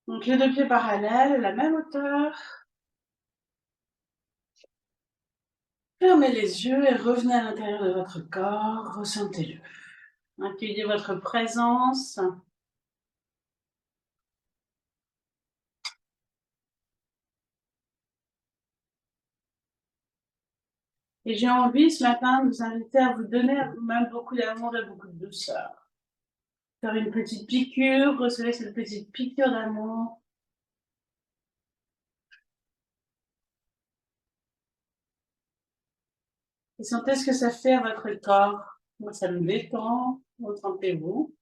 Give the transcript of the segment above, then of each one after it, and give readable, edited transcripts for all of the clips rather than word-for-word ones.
Donc les deux pieds parallèles, à la même hauteur. Fermez les yeux et revenez à l'intérieur de votre corps, ressentez-le. Accueillez votre présence. Et j'ai envie ce matin de vous inviter à vous donner à vous-même beaucoup d'amour et beaucoup de douceur. Faire une petite piqûre, recevez cette petite piqûre d'amour. Et sentez ce que ça fait à votre corps. Moi, ça me détend. Ressentez-vous.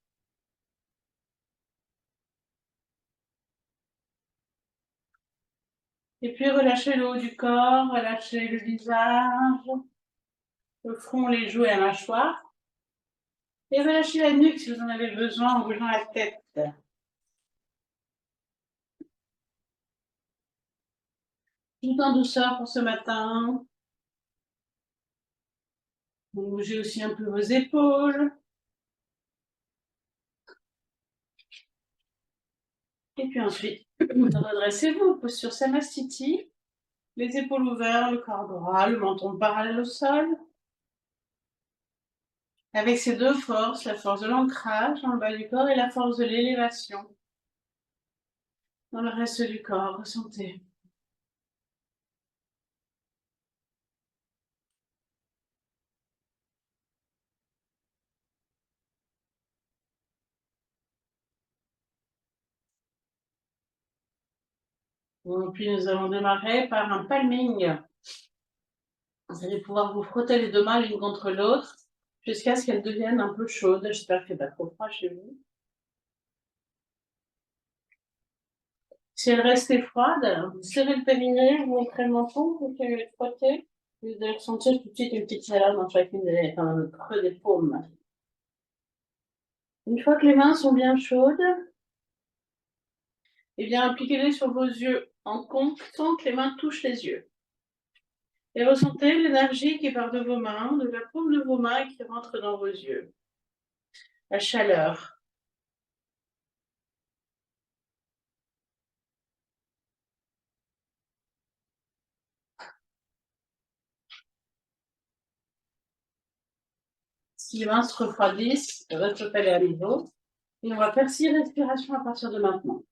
Et puis relâchez le haut du corps, relâchez le visage, le front, les joues et la mâchoire. Et relâchez la nuque si vous en avez besoin en bougeant la tête. Tout en douceur pour ce matin. Vous bougez aussi un peu vos épaules. Et puis ensuite, redressez-vous, posture Samastiti. Les épaules ouvertes, le corps droit, le menton parallèle au sol. Avec ces deux forces, la force de l'ancrage dans le bas du corps et la force de l'élévation dans le reste du corps. Ressentez. Et puis nous allons démarrer par un palming. Vous allez pouvoir vous frotter les deux mains l'une contre l'autre jusqu'à ce qu'elles deviennent un peu chaudes. J'espère qu'il n'y a pas trop froid chez vous. Si elles restaient froides, vous serrez le périnée, vous montrez le menton, vous pouvez le frotter. Vous allez ressentir tout de suite une petite chaleur dans chacune dans le creux des paumes. Une fois que les mains sont bien chaudes, eh bien, appliquez-les sur vos yeux en comptant que les mains touchent les yeux. Et ressentez l'énergie qui part de vos mains, de la paume de vos mains et qui rentre dans vos yeux. La chaleur. Si les mains se refroidissent, votre palais à nouveau. Et on va faire 6 respirations à partir de maintenant.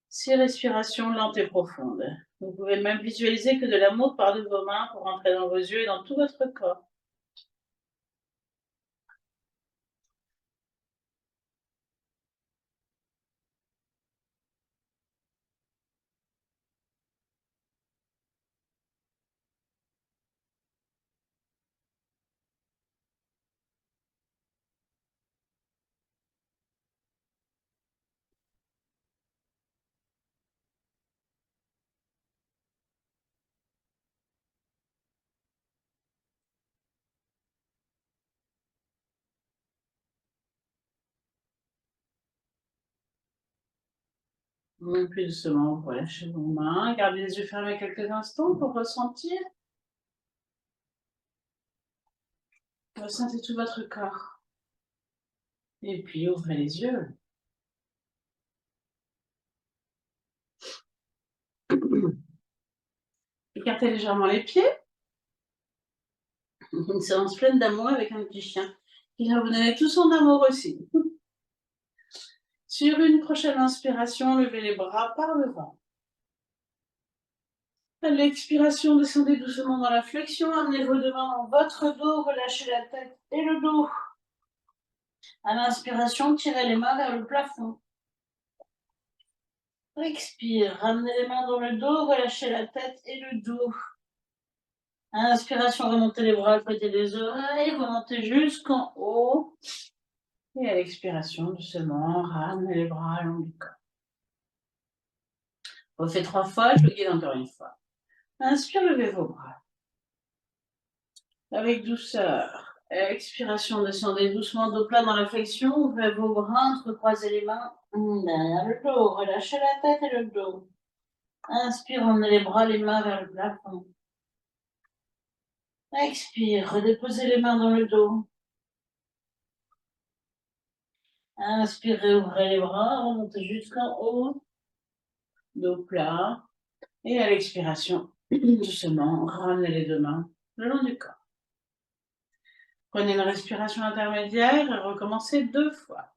6 respirations lentes et profondes. Vous pouvez même visualiser que de l'amour part de vos mains pour rentrer dans vos yeux et dans tout votre corps. Plus doucement, vous relâchez vos mains. Gardez les yeux fermés quelques instants pour ressentir. Ressentez tout votre corps. Et puis ouvrez les yeux. Écartez légèrement les pieds. Une séance pleine d'amour avec un petit chien qui va vous donner tout son amour aussi. Sur une prochaine inspiration, levez les bras par devant. À l'expiration, descendez doucement dans la flexion, amenez vos deux mains dans votre dos, relâchez la tête et le dos. À l'inspiration, tirez les mains vers le plafond. Expire, ramenez les mains dans le dos, relâchez la tête et le dos. À l'inspiration, remontez les bras à côté des oreilles, remontez jusqu'en haut. Et à l'expiration, doucement, ramenez les bras le long du corps. Refait 3 fois, je vous guide encore une fois. Inspire, levez vos bras. Avec douceur. Expiration, descendez doucement dos plat dans la flexion. Ouvrez vos bras, entrecroisez les mains derrière le dos. Relâchez la tête et le dos. Inspire, emmenez les bras, les mains vers le plafond. Expire, redéposez les mains dans le dos. Inspirez, ouvrez les bras, remontez jusqu'en haut, dos plat. Et à l'expiration, doucement, ramenez les deux mains le long du corps. Prenez une respiration intermédiaire et recommencez 2 fois.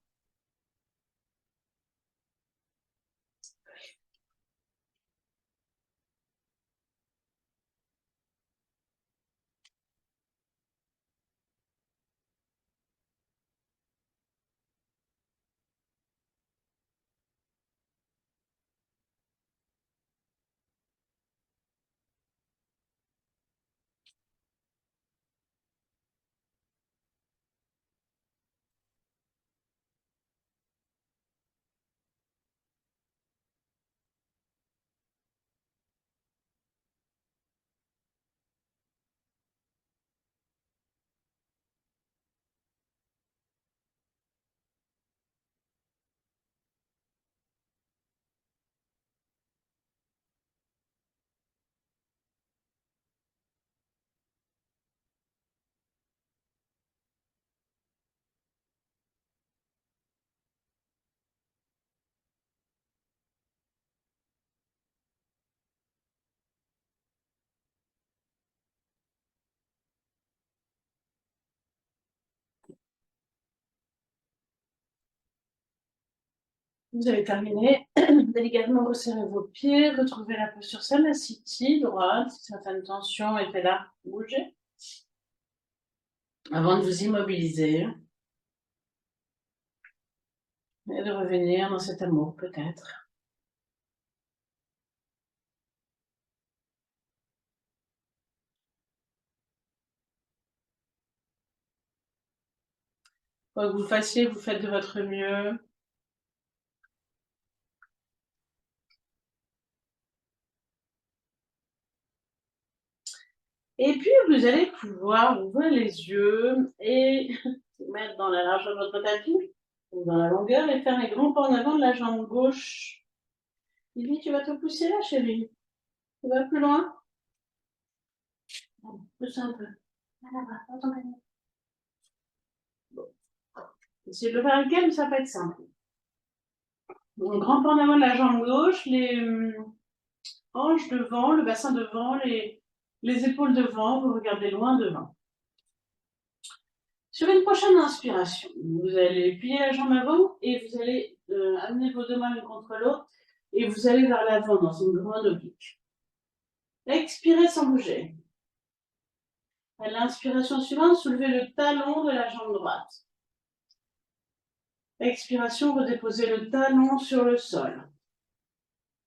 Vous avez terminé. Délicatement resserrez vos pieds, retrouvez la posture Samasthiti, droite. Si certaines tensions étaient là, bougez. Avant de vous immobiliser et de revenir dans cet amour, peut-être. Quoi que vous fassiez, vous faites de votre mieux. Et puis, vous allez pouvoir ouvrir les yeux et vous mettre dans la largeur de votre tapis, ou dans la longueur, et faire les grands pas en avant de la jambe gauche. Lily, tu vas te pousser là, chérie. Tu vas plus loin. Pousse un peu. Là, là-bas, dans ton panier. Bon. Essayez de le faire avec elle, mais ça va pas être simple. Donc, grand pas en avant de la jambe gauche, les hanches devant, le bassin devant, les épaules devant, vous regardez loin devant. Sur une prochaine inspiration, vous allez plier la jambe avant et vous allez amener vos deux mains l'une contre l'autre et vous allez vers l'avant dans une grande oblique. Expirez sans bouger. À l'inspiration suivante, soulevez le talon de la jambe droite. Expiration, redéposez le talon sur le sol.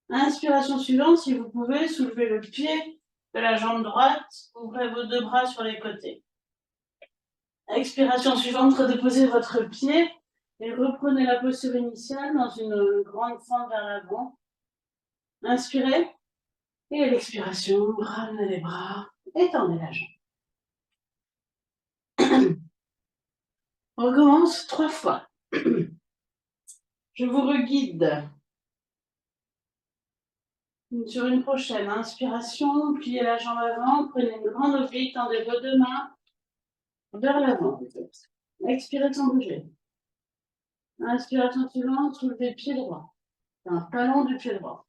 Inspiration suivante, si vous pouvez, soulevez le pied de la jambe droite, ouvrez vos deux bras sur les côtés. Expiration suivante, redéposez votre pied et reprenez la posture initiale dans une grande fente vers l'avant. Inspirez et à l'expiration, ramenez les bras, étendez la jambe. On recommence 3 fois. Je vous reguide. Sur une prochaine inspiration, pliez la jambe avant, prenez une grande oblique, tendez vos deux mains vers l'avant. Expirez sans bouger. Inspiration suivante, soulevez le pied droit. Un talon du pied droit.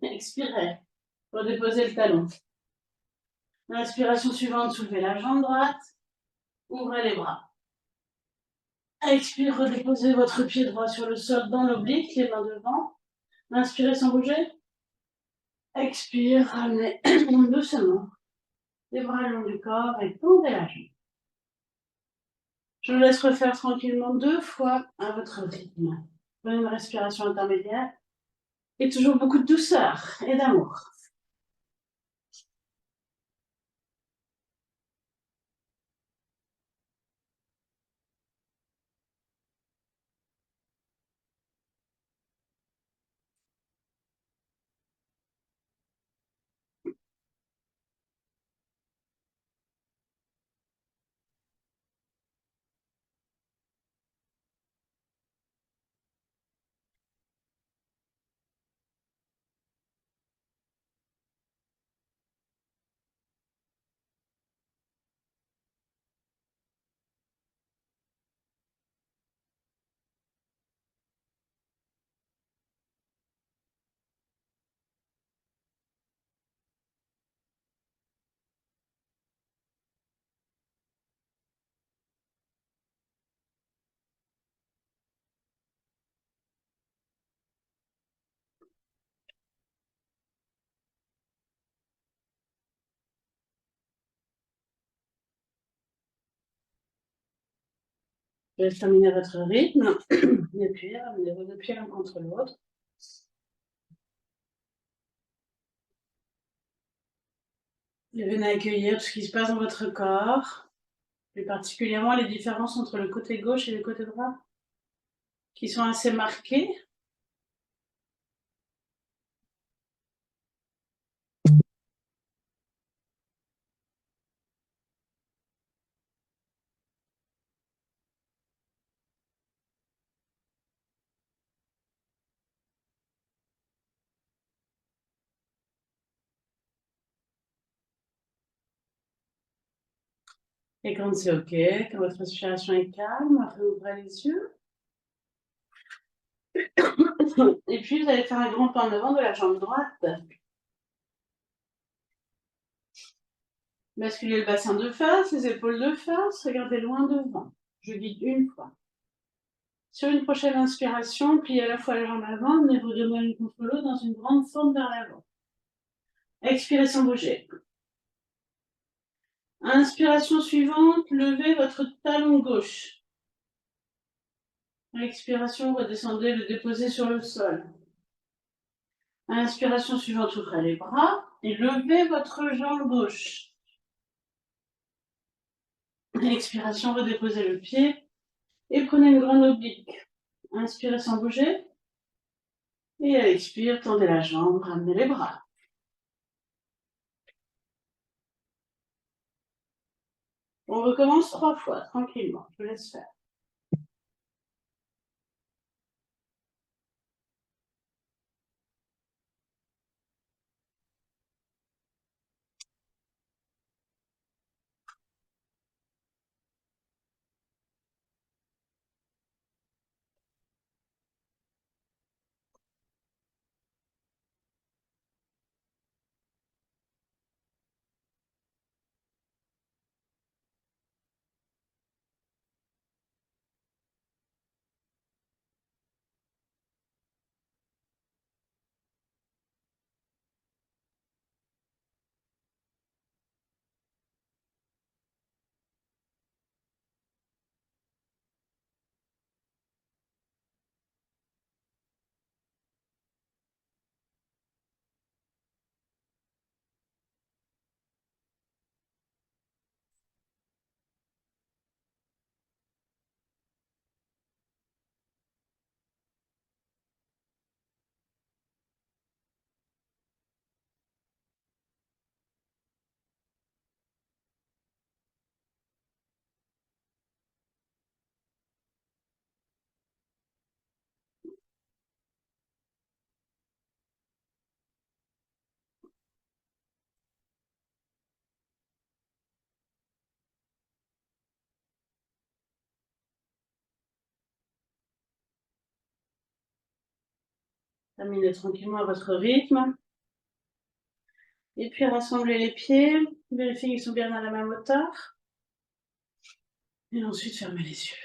Expirez. Redéposez le talon. Inspiration suivante, soulevez la jambe droite. Ouvrez les bras. Expire, redéposez votre pied droit sur le sol dans l'oblique, les mains devant. Inspirez sans bouger. Expire, ramenez doucement les bras le long du corps et tendez la jambe. Je vous laisse refaire tranquillement 2 fois à votre rythme. Prenez une respiration intermédiaire et toujours beaucoup de douceur et d'amour. Vous allez terminer votre rythme. Et puis, ramenez vos deux pieds l'un contre l'autre. Et venez accueillir tout ce qui se passe dans votre corps, plus particulièrement les différences entre le côté gauche et le côté droit, qui sont assez marquées. Et quand c'est OK, quand votre respiration est calme, réouvrez les yeux. Et puis, vous allez faire un grand pas en avant de la jambe droite. Basculez le bassin de face, les épaules de face, regardez loin devant. Je guide une fois. Sur une prochaine inspiration, pliez à la fois la jambe avant, menez vos deux mains l'une contre l'autre dans une grande forme vers l'avant. Expirez sans bouger. Inspiration suivante, levez votre talon gauche. Expiration, redescendez, le déposez sur le sol. Inspiration suivante, ouvrez les bras et levez votre jambe gauche. Expiration, redéposez le pied et prenez une grande oblique. Inspirez sans bouger. Et à l'expire, tendez la jambe, ramenez les bras. On recommence 3 fois, tranquillement. Je vous laisse faire. Terminez tranquillement à votre rythme. Et puis rassemblez les pieds. Vérifiez qu'ils sont bien à la même hauteur. Et ensuite, fermez les yeux.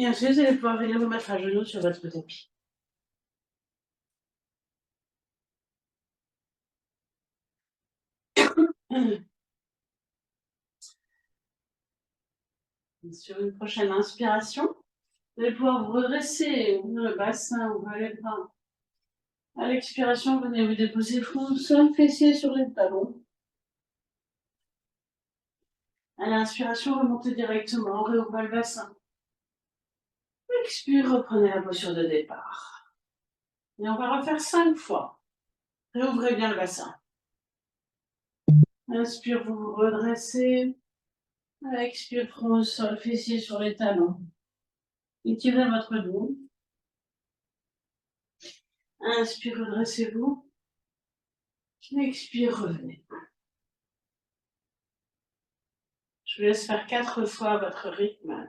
Et ensuite, vous allez pouvoir venir vous mettre à genoux sur votre tapis. Sur une prochaine inspiration, vous allez pouvoir vous redresser, ouvrir le bassin, ouvrir les bras. À l'expiration, venez vous déposer front au sol, fessiers sur les talons. À l'inspiration, remontez directement, réouvrez le bassin. Expire, reprenez la posture de départ. Et on va refaire 5 fois. Réouvrez bien le bassin. Inspire, vous vous redressez. Expire, front au sol, fessiers sur les talons. Étirez votre dos. Inspire, redressez-vous. Expire, revenez. Je vous laisse faire 4 fois à votre rythme.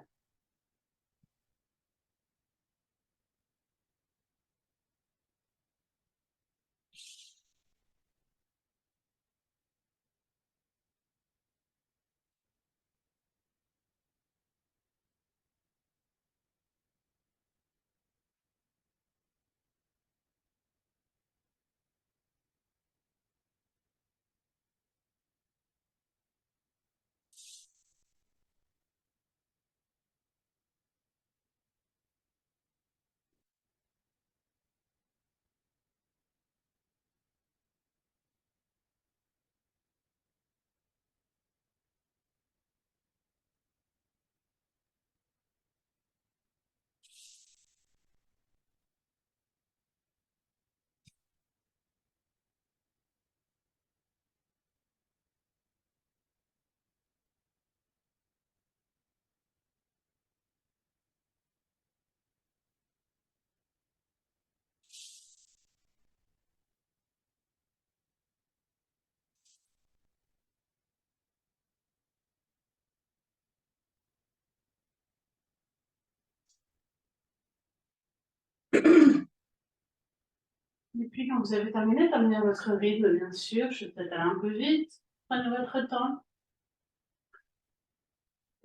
Et puis, quand vous avez terminé, terminez votre rythme, bien sûr. Je vais peut-être aller un peu vite. Prenez votre temps.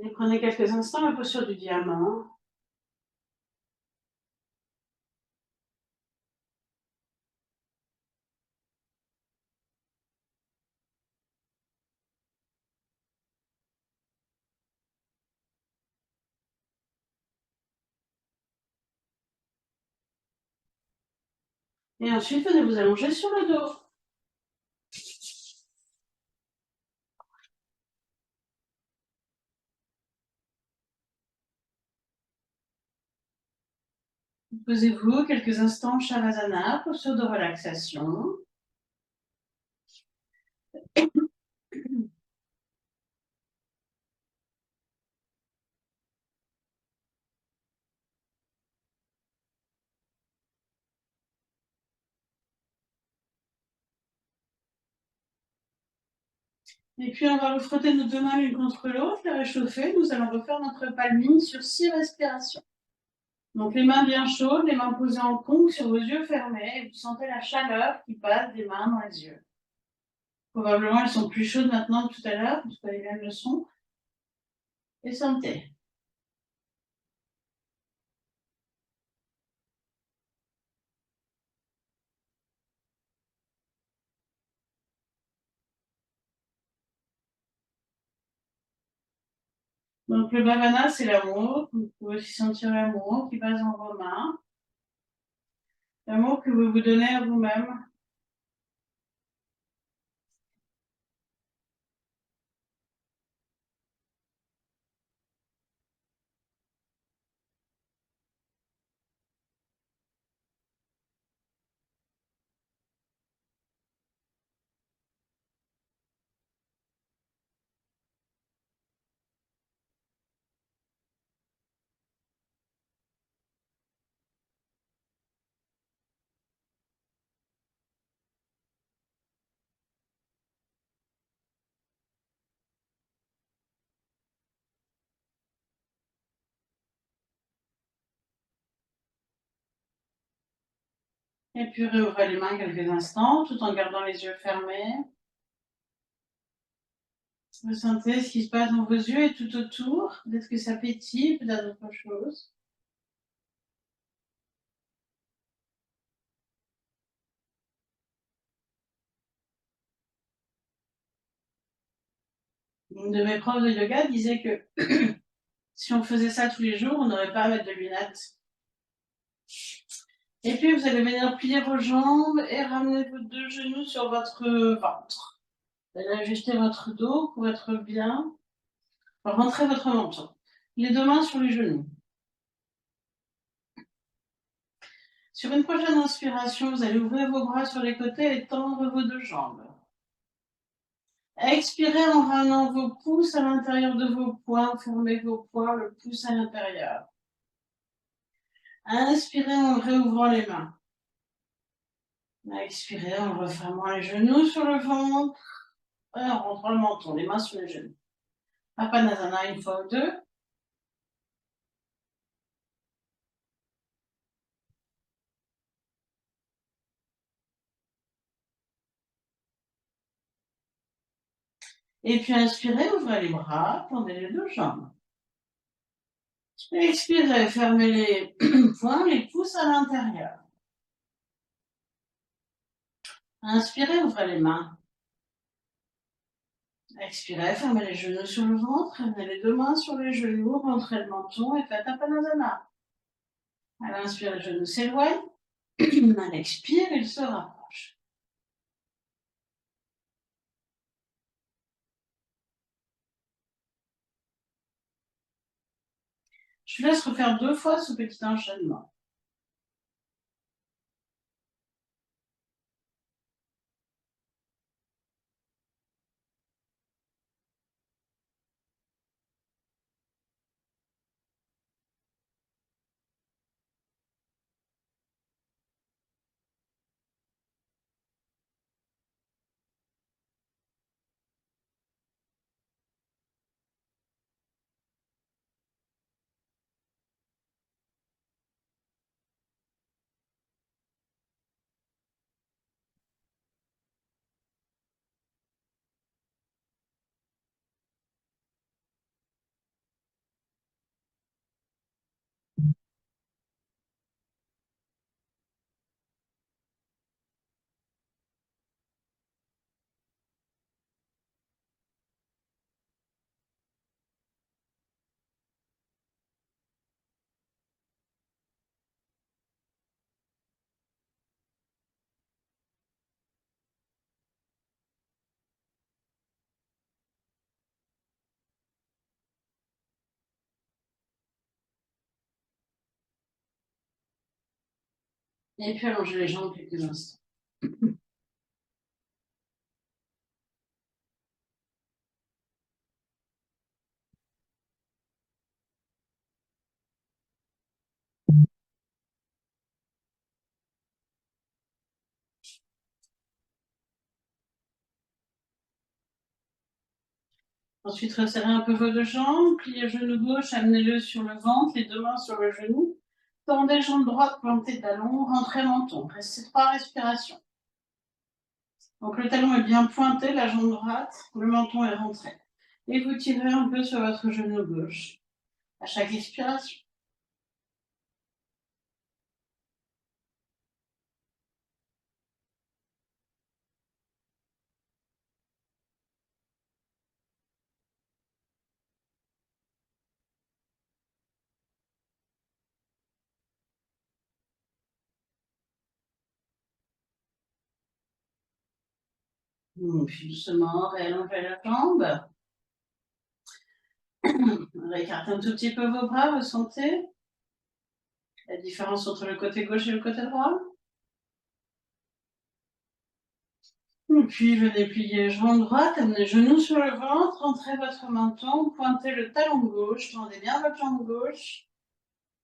Et prenez quelques instants la posture du diamant. Et ensuite, venez vous allonger sur le dos. Posez-vous quelques instants Shavasana, posture de relaxation. Et puis, on va frotter nos 2 mains l'une contre l'autre, les réchauffer. Nous allons refaire notre palmine sur 6 respirations. Donc, les mains bien chaudes, les mains posées en conque sur vos yeux fermés. Et vous sentez la chaleur qui passe des mains dans les yeux. Probablement, elles sont plus chaudes maintenant que tout à l'heure, parce que les mêmes le sont. Et sentez. Donc, le bhavana, c'est l'amour. Vous pouvez aussi sentir l'amour qui passe dans vos mains. L'amour que vous vous donnez à vous-même. Et puis, réouvrez les mains quelques instants, tout en gardant les yeux fermés. Vous sentez ce qui se passe dans vos yeux et tout autour. Peut-être que ça pétille, peut-être autre chose. Une de mes profs de yoga disait que si on faisait ça tous les jours, on n'aurait pas à mettre de lunettes. Et puis, vous allez venir plier vos jambes et ramener vos 2 genoux sur votre ventre. Vous allez ajuster votre dos pour être bien. Rentrez votre menton. Les 2 mains sur les genoux. Sur une prochaine inspiration, vous allez ouvrir vos bras sur les côtés et tendre vos 2 jambes. Expirez en ramenant vos pouces à l'intérieur de vos poings. Fermez vos poings, le pouce à l'intérieur. Inspirez en réouvrant les mains. Expirez en refermant les genoux sur le ventre. Et en rentrant le menton, les mains sur les genoux. Apanasana une fois ou deux. Et puis inspirez, ouvrez les bras, tendez les deux jambes. Expirez, fermez les poings, les pouces à l'intérieur. Inspirez, ouvrez les mains. Expirez, fermez les genoux sur le ventre, amenez les deux mains sur les genoux, rentrez le menton et faites Apanasana. À l'inspire, les genoux s'éloignent. À l'expire, ils se rapprochent. Je vous laisse refaire 2 fois ce petit enchaînement. Et puis allongez les jambes quelques instants. Ensuite, resserrez un peu vos deux jambes, pliez le genou gauche, amenez-le sur le ventre, les deux mains sur le genou. Tendez jambe droite, plantez talon, rentrez menton. Restez 3 respirations. Donc le talon est bien pointé, la jambe droite, le menton est rentré. Et vous tirez un peu sur votre genou gauche à chaque expiration. Puis doucement, réallongez la jambe. Réécartez un tout petit peu vos bras, vous sentez la différence entre le côté gauche et le côté droit. Et puis venez plier jambe droite, amenez genou sur le ventre, rentrez votre menton, pointez le talon gauche, tendez bien votre jambe gauche.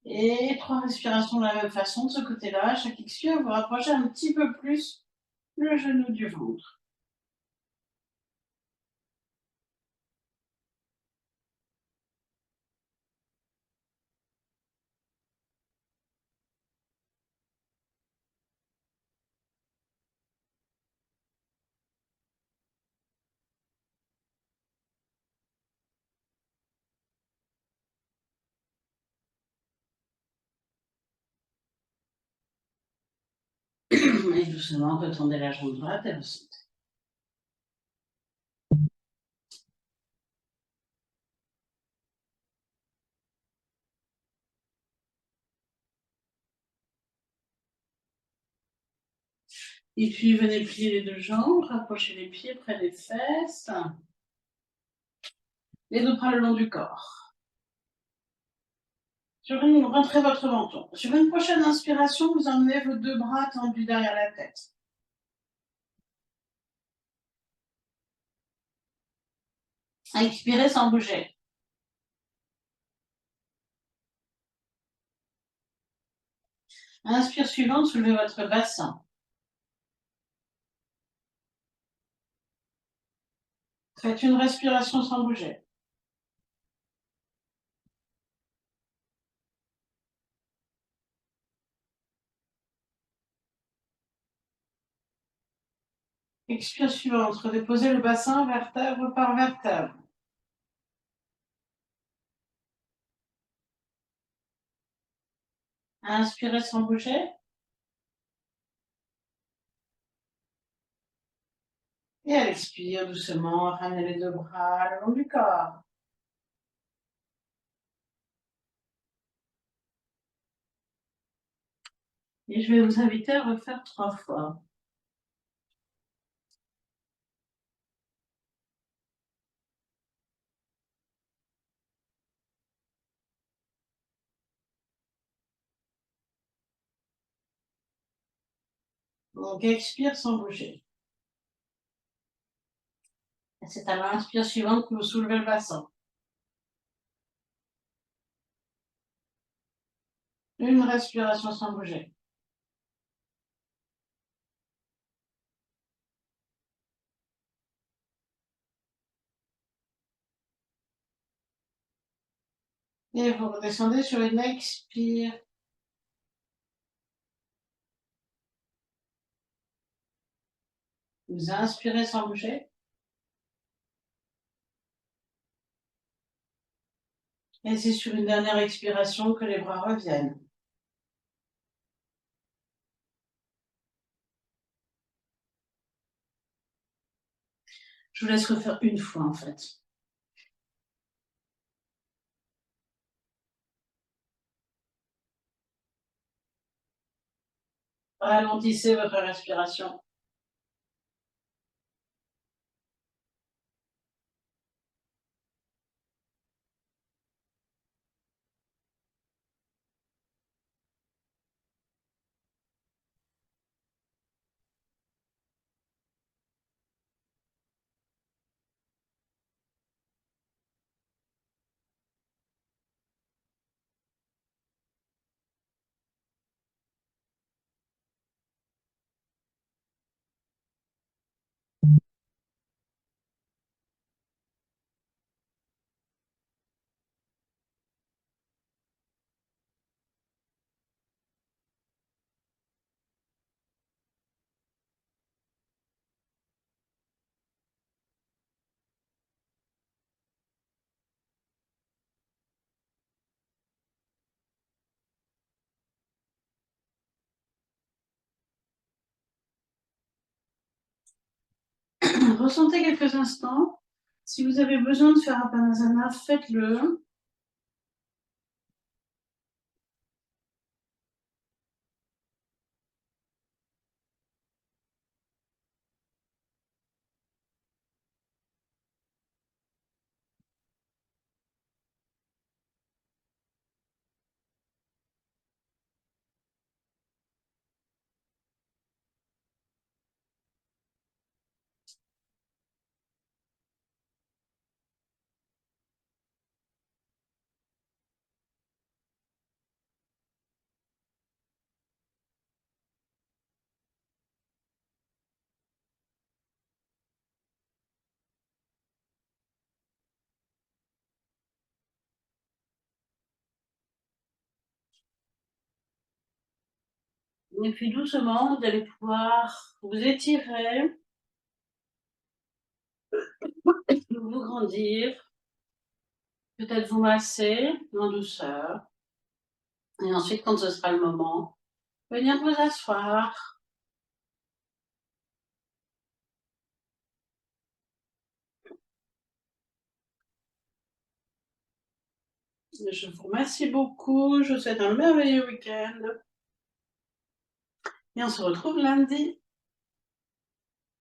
Et 3 respirations de la même façon de ce côté-là. À chaque expire, vous rapprochez un petit peu plus le genou du ventre. Et doucement, retendez la jambe droite et ressentez. Et puis venez plier les deux jambes, rapprochez les pieds près des fesses. Les deux bras le long du corps. Rentrez votre menton. Sur une prochaine inspiration, vous emmenez vos deux bras tendus derrière la tête. Expirez sans bouger. Inspire suivante, soulevez votre bassin. Faites une respiration sans bouger. Expire suivante, redéposez le bassin vertèbre par vertèbre. Inspirez sans bouger. Et à l'expire, doucement, ramenez les deux bras le long du corps. Et je vais vous inviter à refaire 3 fois. Donc, expire sans bouger. Et c'est à l'inspire suivante que vous soulevez le bassin. Une respiration sans bouger. Et vous redescendez sur une expire. Vous inspirez sans bouger. Et c'est sur une dernière expiration que les bras reviennent. Je vous laisse refaire une fois en fait. Ralentissez votre respiration. Ressentez quelques instants. Si vous avez besoin de faire un Padmasana, faites-le. Et puis doucement, vous allez pouvoir vous étirer, vous grandir, peut-être vous masser en douceur. Et ensuite, quand ce sera le moment, venir vous asseoir. Je vous remercie beaucoup. Je vous souhaite un merveilleux week-end. Et on se retrouve lundi.